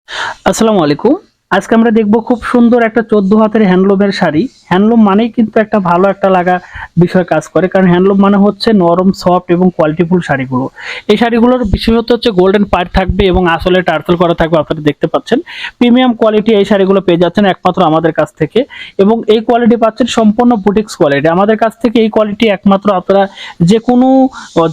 আসসালামু আলাইকুম। আজকে আমরা দেখব খুব সুন্দর একটা 14 হাতের হ্যান্ডলুমের শাড়ি। হ্যান্ডলুম মানেই কিন্তু একটা ভালো একটা লাগা বিষয় কাজ করে। কারণ হ্যান্ডলুম মানে হচ্ছে নরম, সফট এবং কোয়ালিটিফুল শাড়িগুলো। এই শাড়িগুলোর বিশেষত্ব হচ্ছে গোল্ডেন পাড় থাকবে এবং আঁচলে টার্সেল করা থাকবে, আপনারা দেখতে পাচ্ছেন। প্রিমিয়াম কোয়ালিটি এই শাড়িগুলো পেয়ে যাচ্ছেন একমাত্র আমাদের কাছ থেকে এবং এই কোয়ালিটি পাচ্ছেন সম্পূর্ণ বুটিক্স কোয়ালিটি। আমাদের কাছ থেকে এই কোয়ালিটি একমাত্র আপনারা যেকোনো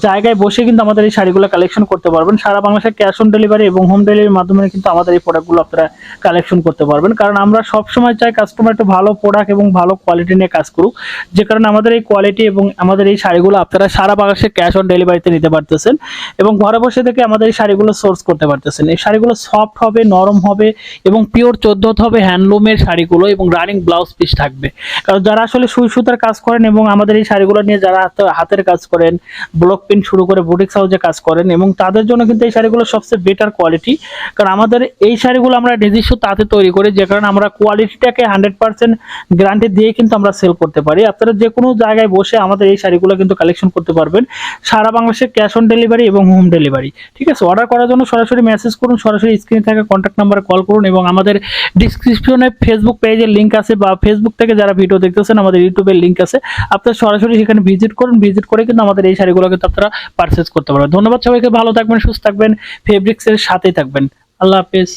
জায়গায় বসে কিন্তু আমাদের এই শাড়িগুলো কালেকশন করতে পারবেন। সারা বাংলাদেশে ক্যাশ অন ডেলিভারি এবং হোম ডেলিভারির মাধ্যমে কিন্তু আমাদের এই প্রোডাক্টগুলো আপনারা কালেকশন করতে পারবেন। কারণ আমরা সবসময় চাই কাস্টমার একটু ভালো প্রোডাক্ট এবং ভালো কোয়ালিটি নিয়ে কাজ করুক, যে কারণে আমাদের এই কোয়ালিটি এবং আমাদের এই শাড়িগুলো আপনারা সারা বাংলাদেশে ক্যাশ অন ডেলিভারিতে নিতে পারতেছেন এবং ঘরে বসে থেকে আমাদের এই শাড়িগুলো সোর্স করতে পারতেছেন। এই শাড়িগুলো সফট হবে, নরম হবে এবং পিওর 14 হবে হ্যান্ডলুমের শাড়িগুলো এবং রানিং ব্লাউজ পিস থাকবে। কারণ যারা আসলে সুই সুতার কাজ করেন এবং আমাদের এই শাড়িগুলো নিয়ে যারা হাতের কাজ করেন, ব্লক প্রিন্ট শুরু করে বুটিক্স হাউসে কাজ করেন এবং তাদের জন্য কিন্তু এই শাড়িগুলো সবচেয়ে বেটার কোয়ালিটি। কারণ আমাদের এই শাড়িগুলো আমরা নিজস্ব তাঁতে তৈরি করি, যে কারণে আমরা কোয়ালিটিটাকে 100% গ্যারান্টি দিয়ে কিন্তু আমরা সেল করতে পারি। আপনারা যে কোনো জায়গায় বসে আমাদের এই শাড়িগুলো কিন্তু কালেকশন করতে পারবেন সারা বাংলাদেশে ক্যাশ অন ডেলিভারি এবং হোম ডেলিভারি। ঠিক আছে, অর্ডার করার জন্য সরাসরি মেসেজ করুন, সরাসরি স্ক্রিনে থাকা কন্ট্যাক্ট নাম্বারে কল করুন এবং আমাদের ডিসক্রিপশনে ফেসবুক পেজের লিঙ্ক আছে বা ফেসবুক থেকে যারা ভিডিও দেখতেছেন আমাদের ইউটিউবের লিঙ্ক আছে, আপনারা সরাসরি সেখানে ভিজিট করুন। ভিজিট করে কিন্তু আমাদের এই শাড়িগুলো কিন্তু আপনারা পারচেজ করতে পারবেন। ধন্যবাদ সবাইকে, ভালো থাকবেন, সুস্থ থাকবেন, ফেব্রিক্সের সাথেই থাকবেন। আল্লাহ হাফেজ।